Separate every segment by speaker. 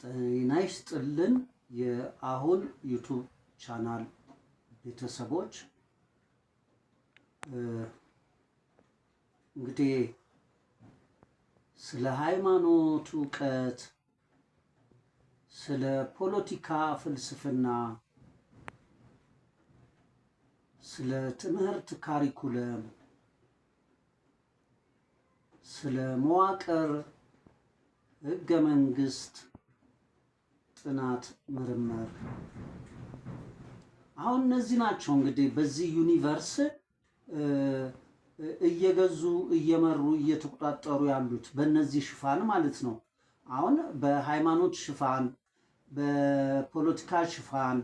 Speaker 1: ጤና ይስጥልን የአሁን ዩቱብ ቻናል ቤተሰቦች፣ እንግዲህ ስለ ሃይማኖት እውቀት፣ ስለ ፖለቲካ ፍልስፍና፣ ስለ ትምህርት ካሪኩለም፣ ስለ መዋቅር ሕገ መንግስት ጥናት ምርምር፣ አሁን እነዚህ ናቸው እንግዲህ በዚህ ዩኒቨርስ እየገዙ እየመሩ እየተቆጣጠሩ ያሉት በእነዚህ ሽፋን ማለት ነው። አሁን በሃይማኖት ሽፋን፣ በፖለቲካ ሽፋን፣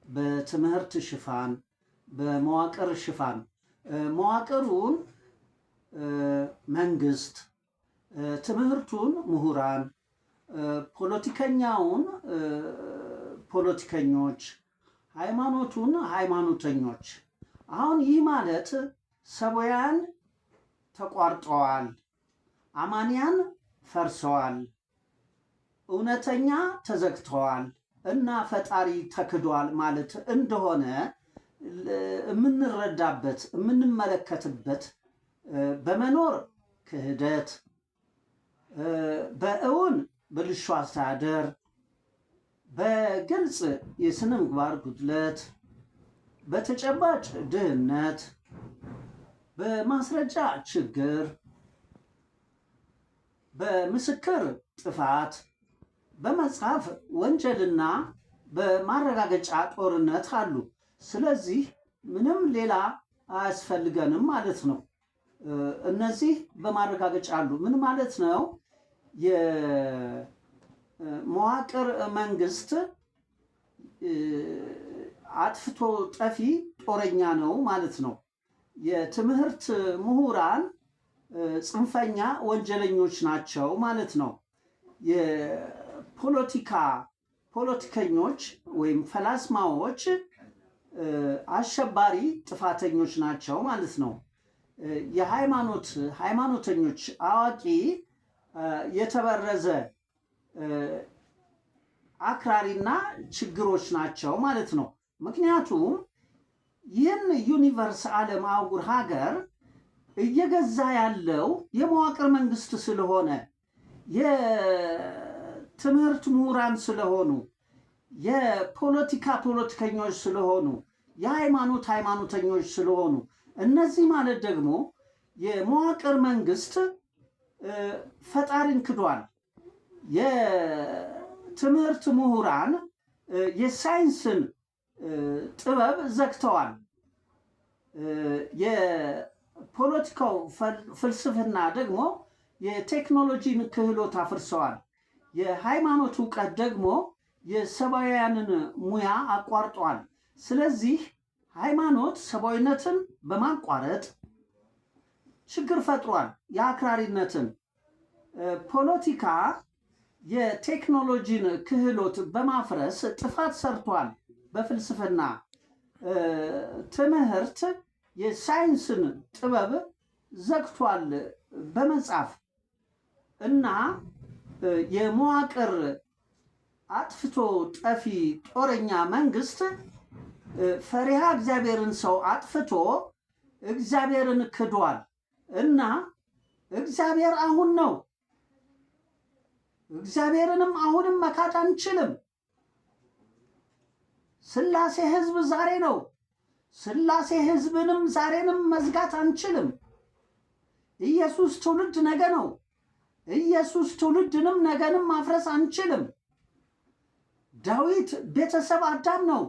Speaker 1: በትምህርት ሽፋን፣ በመዋቅር ሽፋን መዋቅሩን መንግስት፣ ትምህርቱን ምሁራን፣ ፖለቲከኛውን ፖለቲከኞች፣ ሃይማኖቱን ሃይማኖተኞች። አሁን ይህ ማለት ሰባውያን ተቋርጠዋል፣ አማንያን ፈርሰዋል፣ እውነተኛ ተዘግተዋል እና ፈጣሪ ተክዷል ማለት እንደሆነ የምንረዳበት የምንመለከትበት በመኖር ክህደት፣ በእውን ብልሹ አስተዳደር፣ በግልጽ የስነ ምግባር ጉድለት፣ በተጨባጭ ድህነት፣ በማስረጃ ችግር፣ በምስክር ጥፋት፣ በመጽሐፍ ወንጀልና በማረጋገጫ ጦርነት አሉ። ስለዚህ ምንም ሌላ አያስፈልገንም ማለት ነው። እነዚህ በማረጋገጫ አሉ። ምን ማለት ነው? የመዋቅር መንግስት አጥፍቶ ጠፊ ጦረኛ ነው ማለት ነው። የትምህርት ምሁራን ጽንፈኛ ወንጀለኞች ናቸው ማለት ነው። ፖለቲከኞች ወይም ፈላስማዎች አሸባሪ ጥፋተኞች ናቸው ማለት ነው። ሃይማኖተኞች አዋቂ የተበረዘ አክራሪና ችግሮች ናቸው ማለት ነው። ምክንያቱም ይህን ዩኒቨርስ ዓለም አህጉር ሀገር እየገዛ ያለው የመዋቅር መንግስት ስለሆነ፣ የትምህርት ምሁራን ስለሆኑ፣ የፖለቲካ ፖለቲከኞች ስለሆኑ፣ የሃይማኖት ሃይማኖተኞች ስለሆኑ፣ እነዚህ ማለት ደግሞ የመዋቅር መንግስት ፈጣሪን ክዷል። የትምህርት ምሁራን የሳይንስን ጥበብ ዘግተዋል። የፖለቲካው ፍልስፍና ደግሞ የቴክኖሎጂን ክህሎት አፍርሰዋል። የሃይማኖት እውቀት ደግሞ የሰብአውያንን ሙያ አቋርጧል። ስለዚህ ሃይማኖት ሰብአዊነትን በማቋረጥ ችግር ፈጥሯል፣ የአክራሪነትን። ፖለቲካ የቴክኖሎጂን ክህሎት በማፍረስ ጥፋት ሰርቷል በፍልስፍና። ትምህርት የሳይንስን ጥበብ ዘግቷል በመጻፍ እና የመዋቅር አጥፍቶ ጠፊ ጦረኛ መንግስት ፈሪሃ እግዚአብሔርን ሰው አጥፍቶ እግዚአብሔርን ክዷል እና እግዚአብሔር አሁን ነው። እግዚአብሔርንም አሁንም መካድ አንችልም። ስላሴ ህዝብ ዛሬ ነው። ስላሴ ህዝብንም ዛሬንም መዝጋት አንችልም። ኢየሱስ ትውልድ ነገ ነው። ኢየሱስ ትውልድንም ነገንም ማፍረስ አንችልም። ዳዊት ቤተሰብ አዳም ነው።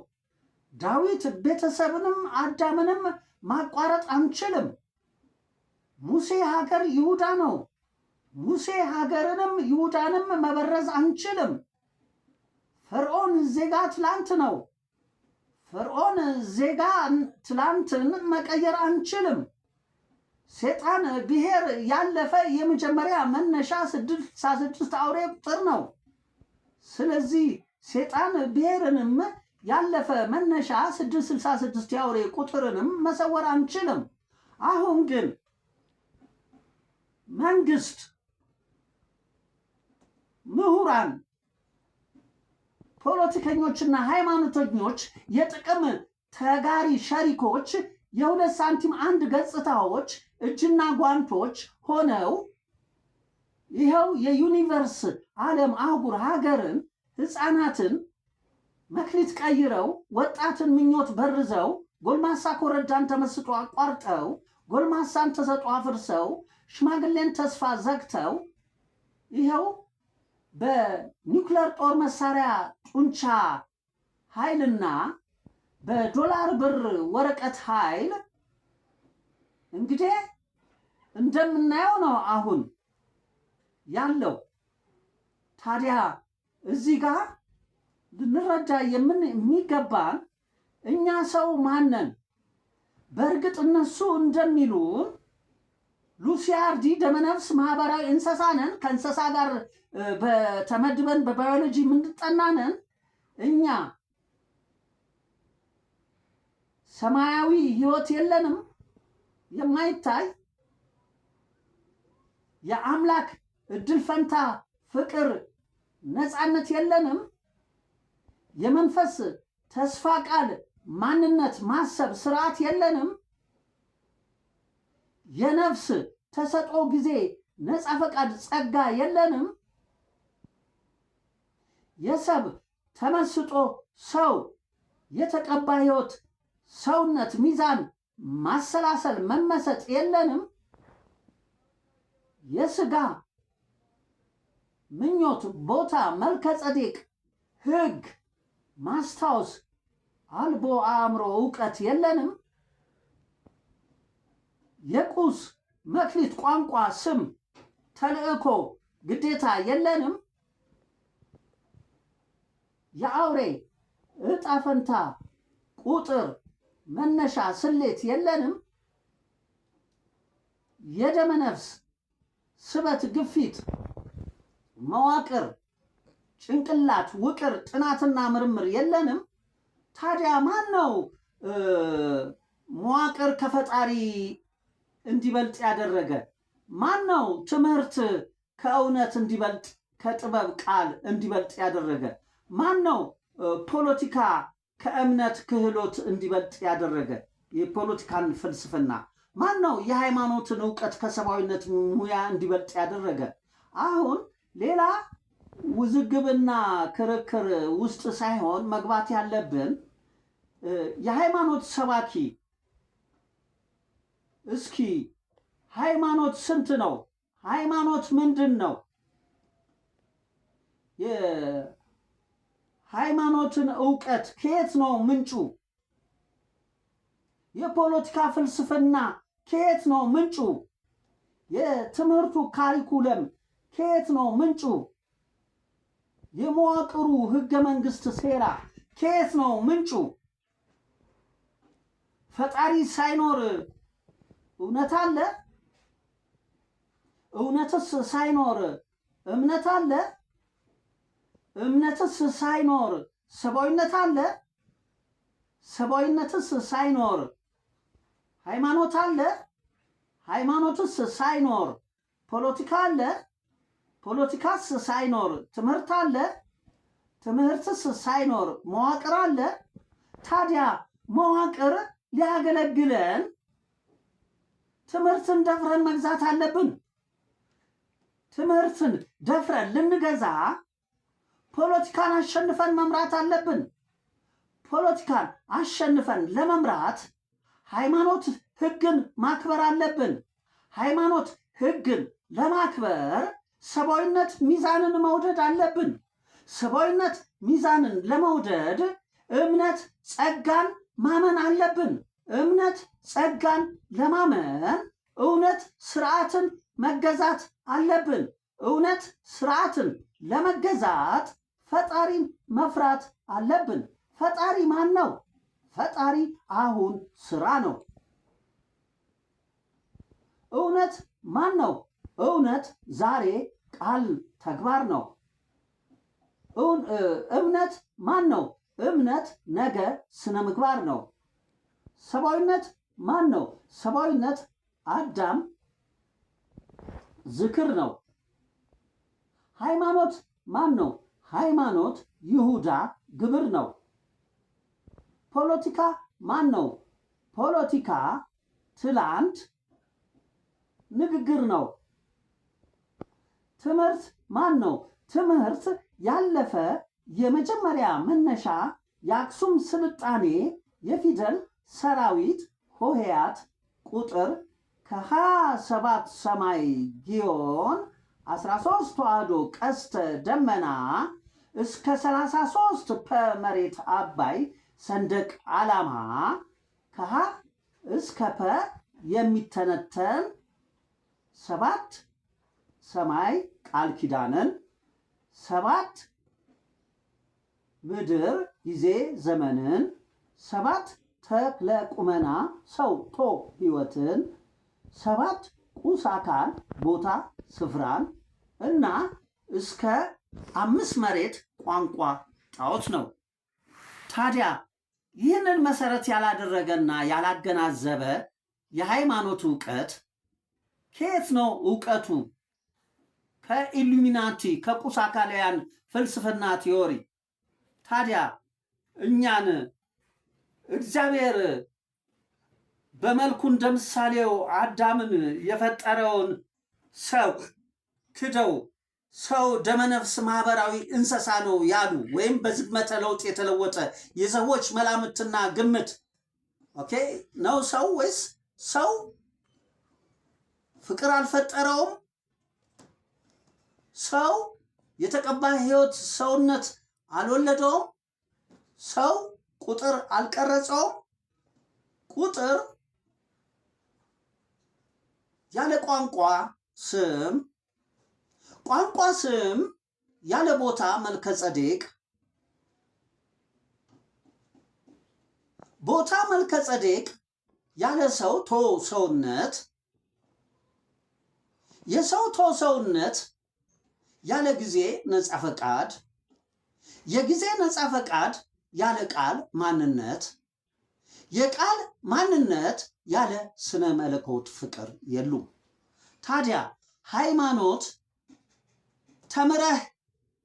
Speaker 1: ዳዊት ቤተሰብንም አዳምንም ማቋረጥ አንችልም። ሙሴ ሀገር ይሁዳ ነው። ሙሴ ሀገርንም ይሁዳንም መበረዝ አንችልም። ፈርዖን ዜጋ ትላንት ነው። ፈርዖን ዜጋ ትላንትን መቀየር አንችልም። ሴጣን ብሔር ያለፈ የመጀመሪያ መነሻ 66 አውሬ ቁጥር ነው። ስለዚህ ሴጣን ብሔርንም ያለፈ መነሻ 666 የአውሬ ቁጥርንም መሰወር አንችልም። አሁን ግን መንግስት፣ ምሁራን ፖለቲከኞችና ሃይማኖተኞች የጥቅም ተጋሪ ሸሪኮች፣ የሁለት ሳንቲም አንድ ገጽታዎች፣ እጅና ጓንቶች ሆነው ይኸው የዩኒቨርስ ዓለም አህጉር ሀገርን ሕፃናትን መክሊት ቀይረው ወጣትን ምኞት በርዘው ጎልማሳ ኮረዳን ተመስጦ አቋርጠው ጎልማሳን ተሰጦ አፍርሰው ሽማግሌን ተስፋ ዘግተው ይኸው በኒውክሌር ጦር መሳሪያ ጡንቻ ኃይልና በዶላር ብር ወረቀት ኃይል እንግዲህ እንደምናየው ነው አሁን ያለው። ታዲያ እዚህ ጋር ልንረዳ የሚገባን እኛ ሰው ማነን? በእርግጥ እነሱ እንደሚሉን ሉሲያርዲ ደመነፍስ ማህበራዊ እንስሳ ነን፣ ከእንስሳ ጋር ተመድበን በባዮሎጂ የምንጠናነን። እኛ ሰማያዊ ህይወት የለንም፣ የማይታይ የአምላክ እድል ፈንታ ፍቅር ነፃነት የለንም። የመንፈስ ተስፋ ቃል ማንነት ማሰብ ስርዓት የለንም። የነፍስ ተሰጦ ጊዜ ነፃ ፈቃድ ጸጋ የለንም። የሰብ ተመስጦ ሰው የተቀባ ህይወት ሰውነት ሚዛን ማሰላሰል መመሰጥ የለንም። የስጋ ምኞት ቦታ መልከ ጸዴቅ ህግ ማስታወስ አልቦ አእምሮ እውቀት የለንም። የቁስ መክሊት ቋንቋ ስም ተልእኮ ግዴታ የለንም። የአውሬ እጣ ፈንታ ቁጥር መነሻ ስሌት የለንም። የደመ ነፍስ ስበት ግፊት መዋቅር ጭንቅላት ውቅር ጥናትና ምርምር የለንም። ታዲያ ማን ነው መዋቅር ከፈጣሪ እንዲበልጥ ያደረገ? ማን ነው ትምህርት ከእውነት እንዲበልጥ ከጥበብ ቃል እንዲበልጥ ያደረገ? ማን ነው ፖለቲካ ከእምነት ክህሎት እንዲበልጥ ያደረገ? የፖለቲካን ፍልስፍና ማን ነው የሃይማኖትን እውቀት ከሰብአዊነት ሙያ እንዲበልጥ ያደረገ? አሁን ሌላ ውዝግብና ክርክር ውስጥ ሳይሆን መግባት ያለብን የሃይማኖት ሰባኪ እስኪ ሃይማኖት ስንት ነው? ሃይማኖት ምንድን ነው? የሃይማኖትን እውቀት ከየት ነው ምንጩ? የፖለቲካ ፍልስፍና ከየት ነው ምንጩ? የትምህርቱ ካሪኩለም ከየት ነው ምንጩ? የመዋቅሩ ህገ መንግስት ሴራ ከየት ነው ምንጩ? ፈጣሪ ሳይኖር እውነት አለ? እውነትስ ሳይኖር እምነት አለ? እምነትስ ሳይኖር ሰብአዊነት አለ? ሰብአዊነትስ ሳይኖር ሃይማኖት አለ? ሃይማኖትስ ሳይኖር ፖለቲካ አለ? ፖለቲካስ ሳይኖር ትምህርት አለ? ትምህርትስ ሳይኖር መዋቅር አለ? ታዲያ መዋቅር ሊያገለግለን ትምህርትን ደፍረን መግዛት አለብን። ትምህርትን ደፍረን ልንገዛ ፖለቲካን አሸንፈን መምራት አለብን። ፖለቲካን አሸንፈን ለመምራት ሃይማኖት ህግን ማክበር አለብን። ሃይማኖት ህግን ለማክበር ሰብአዊነት ሚዛንን መውደድ አለብን። ሰብአዊነት ሚዛንን ለመውደድ እምነት ጸጋን ማመን አለብን። እምነት ጸጋን ለማመን እውነት ስርዓትን መገዛት አለብን። እውነት ስርዓትን ለመገዛት ፈጣሪን መፍራት አለብን። ፈጣሪ ማን ነው? ፈጣሪ አሁን ስራ ነው። እውነት ማን ነው? እውነት ዛሬ ቃል ተግባር ነው። እምነት ማን ነው? እምነት ነገ ስነ ምግባር ነው። ሰብአዊነት ማን ነው? ሰብአዊነት አዳም ዝክር ነው። ሃይማኖት ማን ነው? ሃይማኖት ይሁዳ ግብር ነው። ፖለቲካ ማን ነው? ፖለቲካ ትላንት ንግግር ነው። ትምህርት ማን ነው? ትምህርት ያለፈ የመጀመሪያ መነሻ የአክሱም ስልጣኔ የፊደል ሰራዊት ሆሄያት ቁጥር ከ27 ሰማይ ጊዮን 13 ተዋህዶ ቀስተ ደመና እስከ 33 መሬት አባይ ሰንደቅ ዓላማ ከሀ እስከ ፐ የሚተነተን 7 ሰማይ ቃል ኪዳንን 7 ምድር ጊዜ ዘመንን 7 ተክለ ቁመና ሰው ቶ ሕይወትን 7 ቁስ አካል ቦታ ስፍራን እና እስከ 5 መሬት ቋንቋ ጣዖት ነው። ታዲያ ይህንን መሰረት ያላደረገና ያላገናዘበ የሃይማኖት ዕውቀት ከየት ነው? ዕውቀቱ ከኢሉሚናቲ ከቁስ አካላውያን ፍልስፍና ቲዮሪ። ታዲያ እኛን እግዚአብሔር በመልኩ እንደ ምሳሌው አዳምን የፈጠረውን ሰው ክደው ሰው ደመነፍስ ማህበራዊ እንስሳ ነው ያሉ ወይም በዝግመተ ለውጥ የተለወጠ የሰዎች መላምትና ግምት ኦኬ ነው ሰው ወይስ ሰው ፍቅር አልፈጠረውም? ሰው የተቀባ ህይወት ሰውነት አልወለደውም? ሰው ቁጥር አልቀረጸውም? ቁጥር ያለ ቋንቋ ስም፣ ቋንቋ ስም ያለ ቦታ መልከ ጸዴቅ፣ ቦታ መልከ ጸዴቅ ያለ ሰው ቶ ሰውነት፣ የሰው ቶ ሰውነት ያለ ጊዜ ነፃ ፈቃድ፣ የጊዜ ነፃ ፈቃድ ያለ ቃል ማንነት፣ የቃል ማንነት ያለ ስነ መለኮት ፍቅር የሉም። ታዲያ ሃይማኖት ተምረህ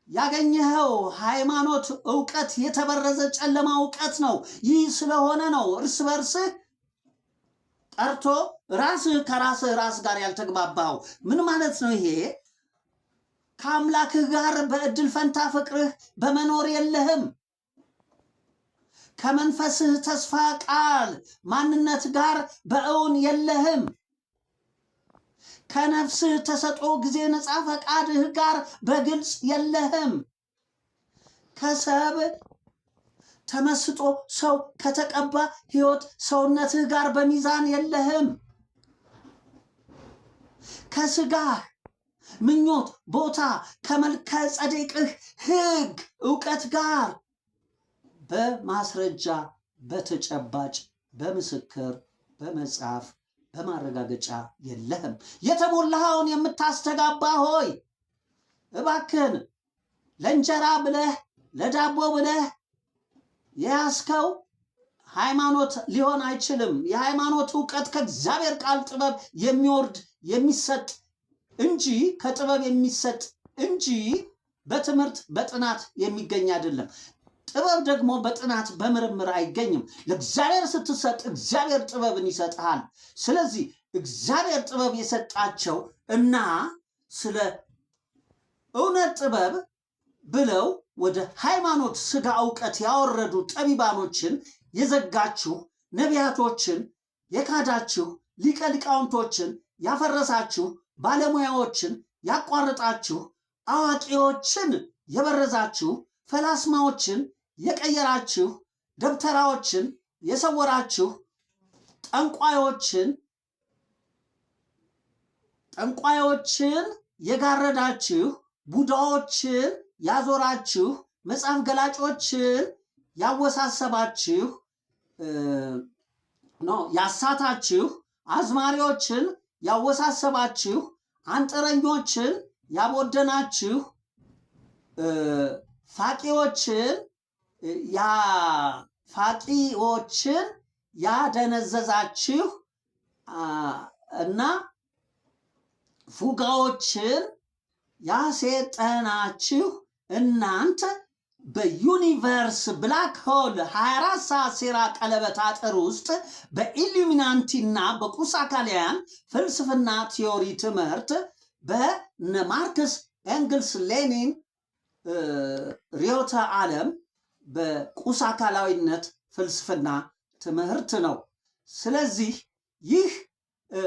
Speaker 1: ያገኘኸው ሃይማኖት ዕውቀት የተበረዘ ጨለማ ዕውቀት ነው። ይህ ስለሆነ ነው እርስ በርስህ ጠርቶ ራስህ ከራስህ ራስ ጋር ያልተግባባው። ምን ማለት ነው ይሄ? ከአምላክህ ጋር በእድል ፈንታ ፍቅርህ በመኖር የለህም። ከመንፈስህ ተስፋ ቃል ማንነት ጋር በእውን የለህም። ከነፍስህ ተሰጦ ጊዜ ነፃ ፈቃድህ ጋር በግልጽ የለህም። ከሰብ ተመስጦ ሰው ከተቀባ ሕይወት ሰውነትህ ጋር በሚዛን የለህም። ከስጋህ ምኞት ቦታ ከመልከ ጸዴቅህ ሕግ ዕውቀት ጋር በማስረጃ በተጨባጭ በምስክር በመጽሐፍ በማረጋገጫ የለህም። የተሞላኸውን የምታስተጋባ ሆይ እባክህን ለእንጀራ ብለህ ለዳቦ ብለህ የያዝከው ሃይማኖት ሊሆን አይችልም። የሃይማኖት ዕውቀት ከእግዚአብሔር ቃል ጥበብ የሚወርድ የሚሰጥ እንጂ ከጥበብ የሚሰጥ እንጂ በትምህርት በጥናት የሚገኝ አይደለም። ጥበብ ደግሞ በጥናት በምርምር አይገኝም። ለእግዚአብሔር ስትሰጥ እግዚአብሔር ጥበብን ይሰጥሃል። ስለዚህ እግዚአብሔር ጥበብ የሰጣቸው እና ስለ እውነት ጥበብ ብለው ወደ ሃይማኖት ስጋ ዕውቀት ያወረዱ ጠቢባኖችን የዘጋችሁ፣ ነቢያቶችን የካዳችሁ፣ ሊቀ ሊቃውንቶችን ያፈረሳችሁ፣ ባለሙያዎችን ያቋረጣችሁ፣ አዋቂዎችን የበረዛችሁ፣ ፈላስማዎችን የቀየራችሁ፣ ደብተራዎችን የሰወራችሁ፣ ጠንቋዮችን የጋረዳችሁ፣ ቡዳዎችን ያዞራችሁ፣ መጽሐፍ ገላጮችን ያወሳሰባችሁ ያሳታችሁ፣ አዝማሪዎችን ያወሳሰባችሁ፣ አንጥረኞችን ያቦደናችሁ፣ ፋቂዎችን ያደነዘዛችሁ እና ፉጋዎችን ያሴጠናችሁ እናንተ በዩኒቨርስ ብላክ ሆል 24 ሰዓት ሴራ ቀለበት አጥር ውስጥ በኢሉሚናንቲና በቁስ አካላውያን ፍልስፍና ቲዮሪ ትምህርት በነ ማርክስ ኤንግልስ ሌኒን ርዕዮተ ዓለም በቁስ አካላዊነት ፍልስፍና ትምህርት ነው። ስለዚህ ይህ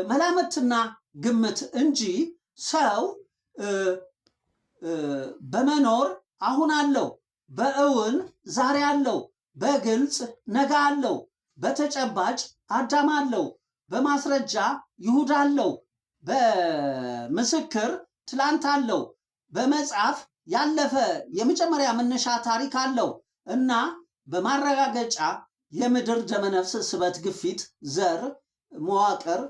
Speaker 1: መላምትና ግምት እንጂ ሰው በመኖር አሁን አለው፣ በእውን ዛሬ አለው፣ በግልጽ ነገ አለው፣ በተጨባጭ አዳም አለው፣ በማስረጃ ይሁዳ አለው፣ በምስክር ትላንት አለው፣ በመጽሐፍ ያለፈ የመጀመሪያ መነሻ ታሪክ አለው እና በማረጋገጫ የምድር ደመነፍስ ስበት ግፊት ዘር መዋቅር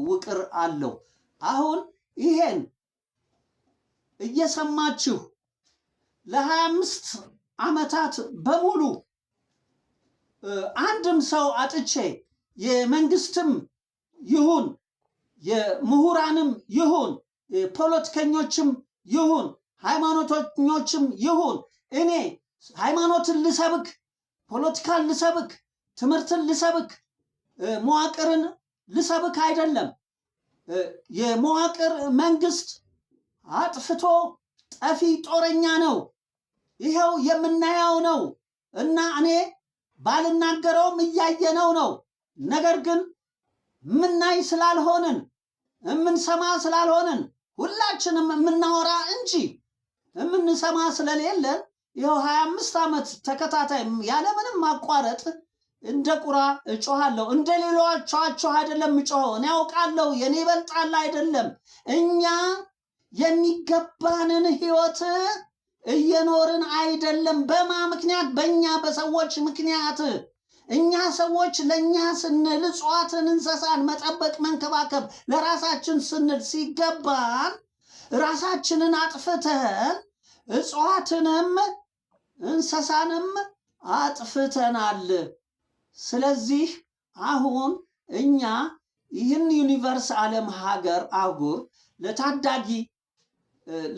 Speaker 1: ውቅር አለው። አሁን ይሄን እየሰማችሁ ለ25 ዓመታት በሙሉ አንድም ሰው አጥቼ የመንግስትም ይሁን የምሁራንም ይሁን ፖለቲከኞችም ይሁን ሃይማኖተኞችም ይሁን እኔ ሃይማኖትን ልሰብክ፣ ፖለቲካን ልሰብክ፣ ትምህርትን ልሰብክ፣ መዋቅርን ልሰብክ አይደለም። የመዋቅር መንግስት አጥፍቶ ጠፊ ጦረኛ ነው። ይኸው የምናየው ነው እና እኔ ባልናገረውም እያየነው ነው። ነገር ግን ምናይ ስላልሆንን የምንሰማ ስላልሆንን ሁላችንም የምናወራ እንጂ የምንሰማ ስለሌለን ይኸው 25 ዓመት ተከታታይ ያለምንም ማቋረጥ እንደ ቁራ እጮሃለሁ። እንደ ሌሎቻችሁ አይደለም እጮኸው። እኔ ያውቃለሁ የኔ ይበልጣል አይደለም። እኛ የሚገባንን ህይወት እየኖርን አይደለም። በማ ምክንያት? በእኛ በሰዎች ምክንያት። እኛ ሰዎች ለእኛ ስንል እጽዋትን፣ እንስሳን መጠበቅ፣ መንከባከብ ለራሳችን ስንል ሲገባን ራሳችንን አጥፍተን እጽዋትንም እንስሳንም አጥፍተናል። ስለዚህ አሁን እኛ ይህን ዩኒቨርስ ዓለም ሀገር አህጉር ለታዳጊ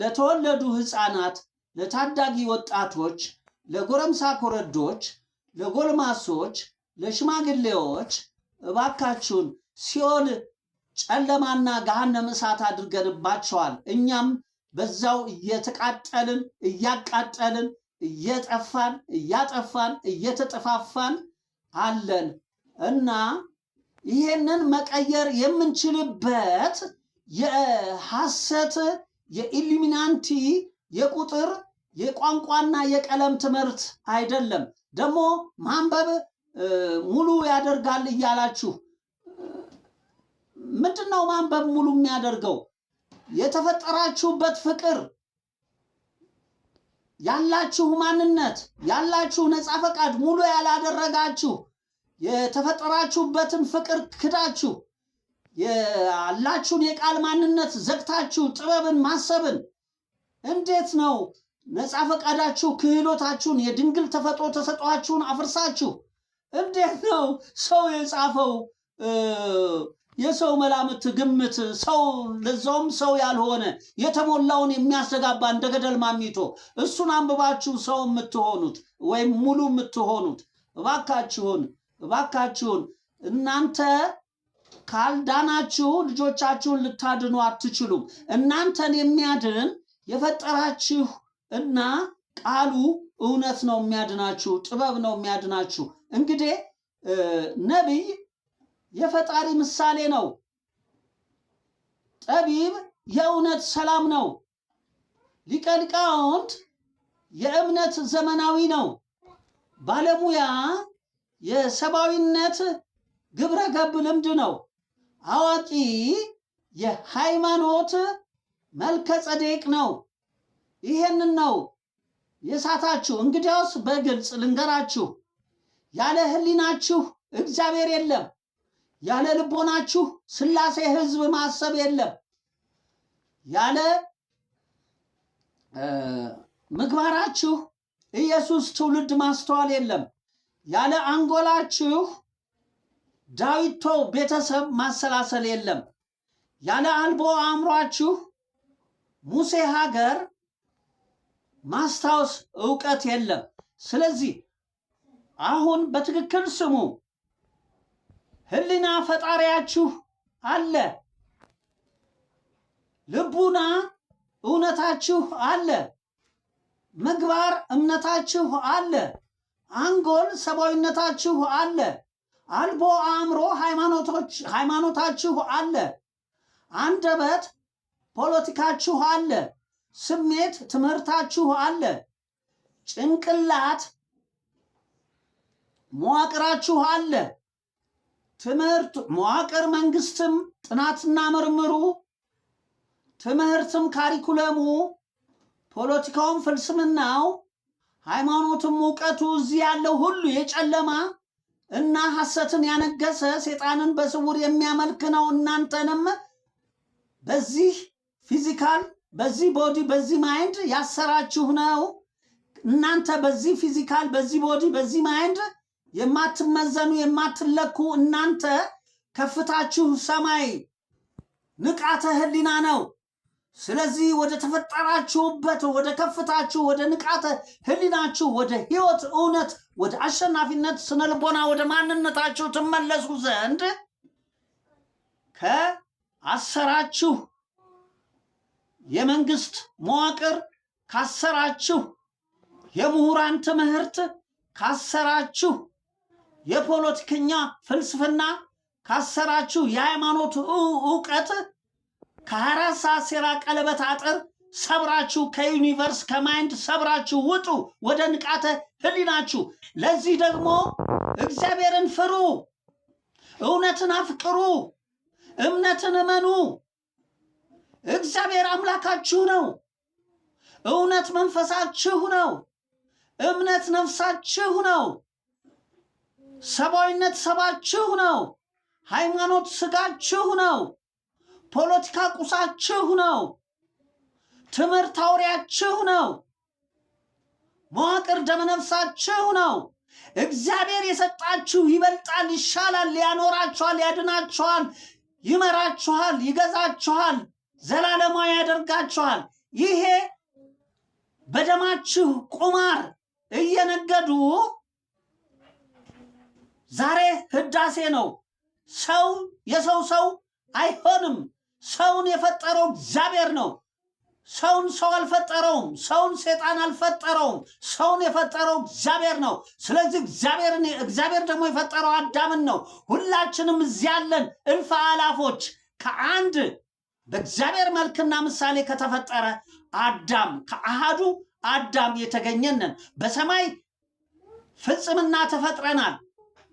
Speaker 1: ለተወለዱ ህፃናት፣ ለታዳጊ ወጣቶች፣ ለጎረምሳ ኮረዶች፣ ለጎልማሶች፣ ለሽማግሌዎች እባካችሁን ሲኦል ጨለማና ገሃነመ እሳት አድርገንባቸዋል። እኛም በዛው እየተቃጠልን እያቃጠልን እየጠፋን እያጠፋን እየተጠፋፋን አለን እና ይሄንን መቀየር የምንችልበት የሐሰት የኢሉሚናንቲ የቁጥር የቋንቋና የቀለም ትምህርት አይደለም። ደግሞ ማንበብ ሙሉ ያደርጋል እያላችሁ ምንድነው ማንበብ ሙሉ የሚያደርገው? የተፈጠራችሁበት ፍቅር፣ ያላችሁ ማንነት፣ ያላችሁ ነፃ ፈቃድ ሙሉ ያላደረጋችሁ የተፈጠራችሁበትን ፍቅር ክዳችሁ ያላችሁን የቃል ማንነት ዘግታችሁ ጥበብን ማሰብን እንዴት ነው ነፃ ፈቃዳችሁ ክህሎታችሁን የድንግል ተፈጥሮ ተሰጧችሁን አፍርሳችሁ እንዴት ነው ሰው የጻፈው የሰው መላምት ግምት ሰው ለዛውም ሰው ያልሆነ የተሞላውን የሚያስተጋባ እንደ ገደል ማሚቶ እሱን አንብባችሁ ሰው የምትሆኑት ወይም ሙሉ የምትሆኑት? እባካችሁን እናንተ ካልዳናችሁ ልጆቻችሁን ልታድኑ አትችሉም። እናንተን የሚያድን የፈጠራችሁ እና ቃሉ እውነት ነው የሚያድናችሁ፣ ጥበብ ነው የሚያድናችሁ። እንግዲህ ነቢይ የፈጣሪ ምሳሌ ነው። ጠቢብ የእውነት ሰላም ነው። ሊቀ ሊቃውንት የእምነት ዘመናዊ ነው። ባለሙያ የሰብአዊነት ግብረ ገብ ልምድ ነው። አዋቂ የሃይማኖት መልከ ጸዴቅ ነው። ይሄንን ነው የሳታችሁ። እንግዲያውስ በግልጽ ልንገራችሁ፣ ያለ ህሊናችሁ እግዚአብሔር የለም። ያለ ልቦናችሁ ስላሴ ህዝብ ማሰብ የለም። ያለ ምግባራችሁ ኢየሱስ ትውልድ ማስተዋል የለም። ያለ አንጎላችሁ ዳዊቶ ቤተሰብ ማሰላሰል የለም። ያለ አልቦ አእምሯችሁ ሙሴ ሀገር ማስታወስ ዕውቀት የለም። ስለዚህ አሁን በትክክል ስሙ። ህሊና ፈጣሪያችሁ አለ። ልቡና እውነታችሁ አለ። ምግባር እምነታችሁ አለ። አንጎል ሰብአዊነታችሁ አለ። አልቦ አእምሮ ሃይማኖታችሁ አለ። አንደበት ፖለቲካችሁ አለ። ስሜት ትምህርታችሁ አለ። ጭንቅላት መዋቅራችሁ አለ። ትምህርት መዋቅር መንግስትም ጥናትና ምርምሩ፣ ትምህርትም ካሪኩለሙ፣ ፖለቲካውም ፍልስምናው፣ ሃይማኖትም እውቀቱ፣ እዚህ ያለው ሁሉ የጨለማ እና ሐሰትን ያነገሰ ሰይጣንን በስውር የሚያመልክ ነው። እናንተንም በዚህ ፊዚካል፣ በዚህ ቦዲ፣ በዚህ ማይንድ ያሰራችሁ ነው። እናንተ በዚህ ፊዚካል፣ በዚህ ቦዲ፣ በዚህ ማይንድ የማትመዘኑ የማትለኩ እናንተ ከፍታችሁ ሰማይ ንቃተ ህሊና ነው። ስለዚህ ወደ ተፈጠራችሁበት ወደ ከፍታችሁ ወደ ንቃተ ህሊናችሁ ወደ ህይወት እውነት ወደ አሸናፊነት ስነልቦና ወደ ማንነታችሁ ትመለሱ ዘንድ ከአሰራችሁ የመንግስት መዋቅር ካሰራችሁ የምሁራን ትምህርት ካሰራችሁ የፖለቲከኛ ፍልስፍና ካሰራችሁ የሃይማኖት ዕውቀት ከ24 ሰዓት ሴራ ቀለበት አጥር ሰብራችሁ ከዩኒቨርስ ከማይንድ ሰብራችሁ ውጡ ወደ ንቃተ ህሊናችሁ። ለዚህ ደግሞ እግዚአብሔርን ፍሩ፣ እውነትን አፍቅሩ፣ እምነትን እመኑ። እግዚአብሔር አምላካችሁ ነው። እውነት መንፈሳችሁ ነው። እምነት ነፍሳችሁ ነው። ሰብአዊነት ሰባችሁ ነው። ሃይማኖት ስጋችሁ ነው። ፖለቲካ ቁሳችሁ ነው። ትምህርት አውሪያችሁ ነው። መዋቅር ደመነፍሳችሁ ነው። እግዚአብሔር የሰጣችሁ ይበልጣል፣ ይሻላል፣ ያኖራችኋል፣ ያድናችኋል፣ ይመራችኋል፣ ይገዛችኋል፣ ዘላለማዊ ያደርጋችኋል። ይሄ በደማችሁ ቁማር እየነገዱ ዛሬ ህዳሴ ነው። ሰው የሰው ሰው አይሆንም። ሰውን የፈጠረው እግዚአብሔር ነው። ሰውን ሰው አልፈጠረውም። ሰውን ሰይጣን አልፈጠረውም። ሰውን የፈጠረው እግዚአብሔር ነው። ስለዚህ እግዚአብሔር ደግሞ የፈጠረው አዳምን ነው። ሁላችንም እዚህ ያለን እልፍ አላፎች ከአንድ በእግዚአብሔር መልክና ምሳሌ ከተፈጠረ አዳም ከአሃዱ አዳም የተገኘንን በሰማይ ፍጽምና ተፈጥረናል።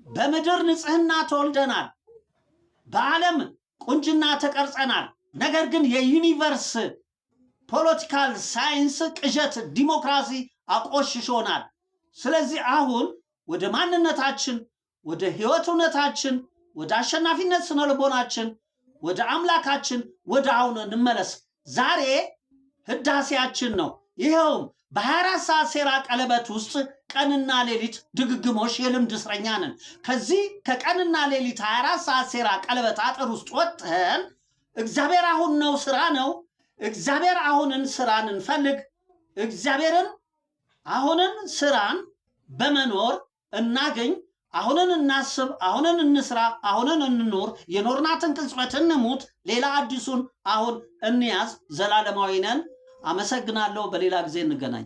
Speaker 1: በምድር ንጽህና ተወልደናል። በዓለም ቁንጅና ተቀርጸናል። ነገር ግን የዩኒቨርስ ፖለቲካል ሳይንስ ቅዠት ዲሞክራሲ አቆሽሾናል። ስለዚህ አሁን ወደ ማንነታችን፣ ወደ ህይወት እውነታችን፣ ወደ አሸናፊነት ስነልቦናችን፣ ወደ አምላካችን ወደ አሁን እንመለስ። ዛሬ ህዳሴያችን ነው። ይኸውም በ24 ሰዓት ሴራ ቀለበት ውስጥ ቀንና ሌሊት ድግግሞሽ የልምድ እስረኛ ነን። ከዚህ ከቀንና ሌሊት 24 ሰዓት ሴራ ቀለበት አጥር ውስጥ ወጥተን እግዚአብሔር አሁን ነው ስራ ነው። እግዚአብሔር አሁንን ስራን እንፈልግ። እግዚአብሔርን አሁንን ስራን በመኖር እናገኝ። አሁንን እናስብ፣ አሁንን እንስራ፣ አሁንን እንኖር። የኖርናትን ቅጽበት እንሙት፣ ሌላ አዲሱን አሁን እንያዝ። ዘላለማዊ ነን። አመሰግናለሁ። በሌላ ጊዜ እንገናኝ።